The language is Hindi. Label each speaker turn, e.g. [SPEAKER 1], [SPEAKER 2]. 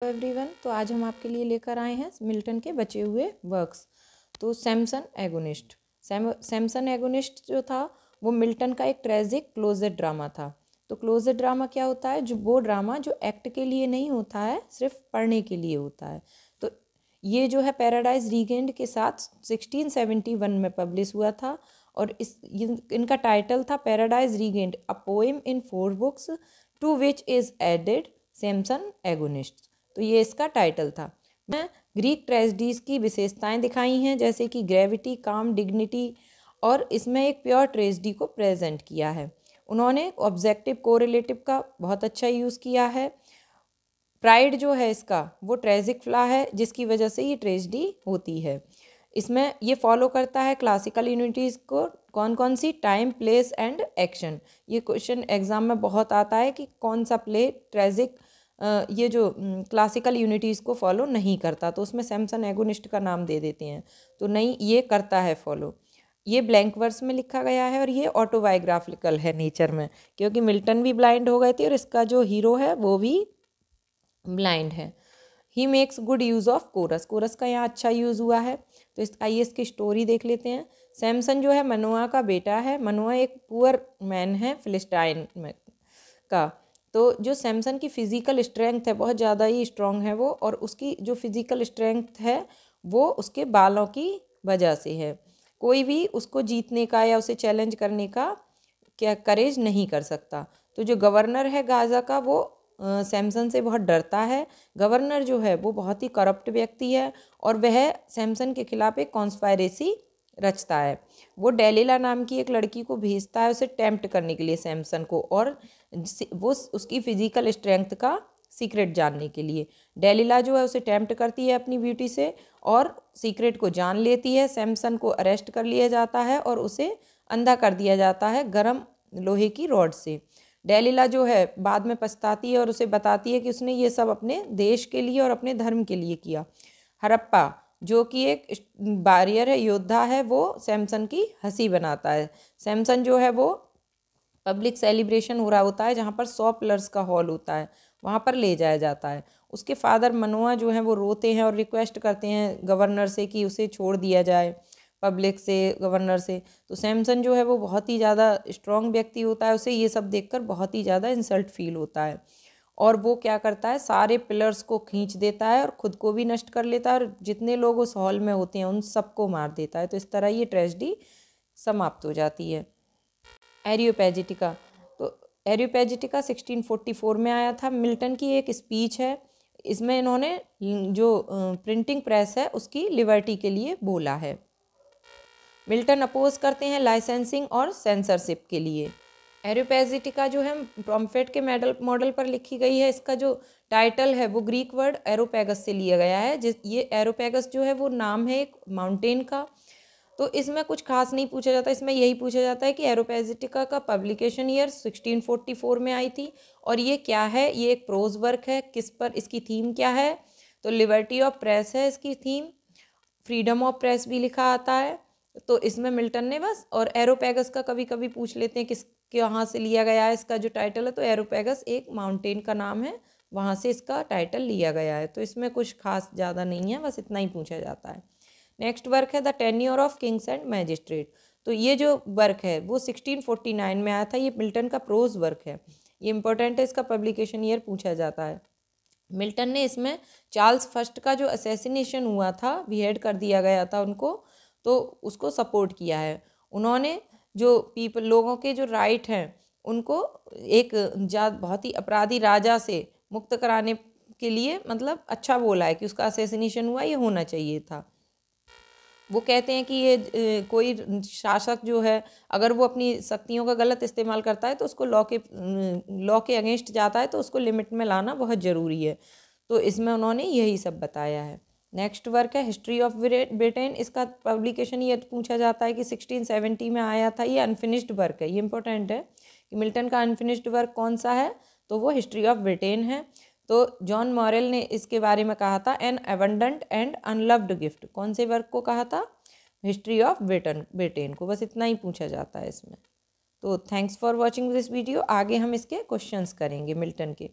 [SPEAKER 1] एवरीवन, तो आज हम आपके लिए लेकर आए हैं मिल्टन के बचे हुए वर्क्स। तो सैमसन एगोनिस्ट जो था वो मिल्टन का एक ट्रेजिक क्लोजेट ड्रामा था। तो क्लोजेट ड्रामा क्या होता है? जो वो ड्रामा जो एक्ट के लिए नहीं होता है, सिर्फ पढ़ने के लिए होता है। तो ये जो है पैराडाइज रीगेंड के साथ 1671 में पब्लिश हुआ था और इनका टाइटल था Paradise Regained, a poem in 4 books to which is added Samson Agonistes. तो ये इसका टाइटल था। मैं ग्रीक ट्रेजेडीज़ की विशेषताएं दिखाई हैं, जैसे कि ग्रेविटी, काम, डिग्निटी, और इसमें एक प्योर ट्रेजेडी को प्रेजेंट किया है। उन्होंने ऑब्जेक्टिव कोरिलेटिव का बहुत अच्छा यूज़ किया है। प्राइड जो है इसका वो ट्रेजिक फ्ला है, जिसकी वजह से ये ट्रेजेडी होती है। इसमें ये फॉलो करता है क्लासिकल यूनिटीज़ को। कौन कौन सी? Time, place and action. ये क्वेश्चन एग्जाम में बहुत आता है कि कौन सा प्ले ट्रेजिक ये जो क्लासिकल यूनिटीज़ को फॉलो नहीं करता, तो उसमें सैमसन एगोनिस्ट का नाम दे देते हैं। तो नहीं, ये करता है फॉलो। ये ब्लैंक वर्स में लिखा गया है और ये ऑटोबायोग्राफिकल है नेचर में, क्योंकि मिल्टन भी ब्लाइंड हो गए थे और इसका जो हीरो है वो भी ब्लाइंड है। He makes good use of chorus. Chorus का यहाँ अच्छा यूज़ हुआ है। तो आइए इसकी स्टोरी देख लेते हैं। सैमसन जो है मनोआ का बेटा है। मनोआ एक पुअर मैन है फिलिस्टाइन में का। तो जो सैमसन की फ़िज़िकल स्ट्रेंथ है बहुत ज़्यादा ही स्ट्रॉन्ग है वो, और उसकी जो फिज़िकल स्ट्रेंथ है वो उसके बालों की वजह से है। कोई भी उसको जीतने का या उसे चैलेंज करने का क्या करेज नहीं कर सकता। तो जो गवर्नर है गाज़ा का वो सैमसन से बहुत डरता है। गवर्नर जो है वो बहुत ही करप्ट व्यक्ति है और वह सैमसन के खिलाफ एक कॉन्स्पायरेसी रचता है। वो डेलिला नाम की एक लड़की को भेजता है उसे टेम्प्ट करने के लिए सैमसन को, और वो उसकी फिजिकल स्ट्रेंथ का सीक्रेट जानने के लिए। डेलिला जो है उसे टेम्प्ट करती है अपनी ब्यूटी से और सीक्रेट को जान लेती है। सैमसन को अरेस्ट कर लिया जाता है और उसे अंधा कर दिया जाता है गरम लोहे की रॉड से। डेलिला जो है बाद में पछताती है और उसे बताती है कि उसने ये सब अपने देश के लिए और अपने धर्म के लिए किया। हरप्पा जो कि एक वॉरियर है, योद्धा है, वो सैमसन की हंसी बनाता है। सैमसन जो है वो पब्लिक सेलिब्रेशन हो रहा होता है जहाँ पर 100 पिलर्स का हॉल होता है, वहाँ पर ले जाया जाता है। उसके फादर मनोआ जो हैं वो रोते हैं और रिक्वेस्ट करते हैं गवर्नर से कि उसे छोड़ दिया जाए, पब्लिक से, गवर्नर से। तो सैमसन जो है वो बहुत ही ज़्यादा स्ट्रॉन्ग व्यक्ति होता है, उसे ये सब देखकर बहुत ही ज़्यादा इंसल्ट फील होता है और वो क्या करता है, सारे पिलर्स को खींच देता है और ख़ुद को भी नष्ट कर लेता है और जितने लोग उस हॉल में होते हैं उन सबको मार देता है। तो इस तरह ये ट्रेजेडी समाप्त हो जाती है। एरियोपैजिटिका। तो एरियोपैजिटिका 1644 में आया था। मिल्टन की एक स्पीच है। इसमें इन्होंने जो प्रिंटिंग प्रेस है उसकी लिबर्टी के लिए बोला है। मिल्टन अपोज करते हैं लाइसेंसिंग और सेंसरशिप के लिए। एरियोपैजिटिका जो है प्रॉम्फेट के मॉडल पर लिखी गई है। इसका जो टाइटल है वो ग्रीक वर्ड एरोपैगस से लिया गया है। ये एरोपैगस जो है वो नाम है एक माउंटेन का। तो इसमें कुछ खास नहीं पूछा जाता, इसमें यही पूछा जाता है कि एरोपैजिटिका का पब्लिकेशन ईयर 1644 में आई थी और ये क्या है। ये एक प्रोज वर्क है। किस पर इसकी थीम क्या है? तो लिबर्टी ऑफ प्रेस है इसकी थीम। फ्रीडम ऑफ प्रेस भी लिखा आता है। तो इसमें मिल्टन ने बस, और एरोपैगस का कभी कभी पूछ लेते हैं किस कहाँ से लिया गया है इसका जो टाइटल है, तो एरोपैगस एक माउंटेन का नाम है, वहाँ से इसका टाइटल लिया गया है। तो इसमें कुछ खास ज़्यादा नहीं है, बस इतना ही पूछा जाता है। नेक्स्ट वर्क है the tenure of Kings and magistrate. तो ये जो वर्क है वो 1649 में आया था। ये मिल्टन का प्रोज वर्क है, ये इंपॉर्टेंट है, इसका पब्लिकेशन ईयर पूछा जाता है। मिल्टन ने इसमें चार्ल्स फर्स्ट का जो असैसिनेशन हुआ था, बिहेड कर दिया गया था उनको, तो उसको सपोर्ट किया है। उन्होंने जो लोगों के जो राइट हैं उनको एक बहुत ही अपराधी राजा से मुक्त कराने के लिए मतलब अच्छा बोला है कि उसका असैसिनेशन हुआ, ये होना चाहिए था। वो कहते हैं कि ये कोई शासक जो है अगर वो अपनी शक्तियों का गलत इस्तेमाल करता है तो उसको लॉ के अगेंस्ट जाता है, तो उसको लिमिट में लाना बहुत ज़रूरी है। तो इसमें उन्होंने यही सब बताया है। नेक्स्ट वर्क है हिस्ट्री ऑफ ब्रिटेन। इसका पब्लिकेशन ये पूछा जाता है कि 1670 में आया था। ये अनफिनिश्ड वर्क है, ये इंपॉर्टेंट है कि मिल्टन का अनफिनिश्ड वर्क कौन सा है, तो वो हिस्ट्री ऑफ ब्रिटेन है। तो जॉन मॉरेल ने इसके बारे में कहा था N abundant and unloved gift. कौन से वर्क को कहा था? हिस्ट्री ऑफ ब्रिटेन को। बस इतना ही पूछा जाता है इसमें। तो thanks for watching this video. आगे हम इसके क्वेश्चंस करेंगे मिल्टन के।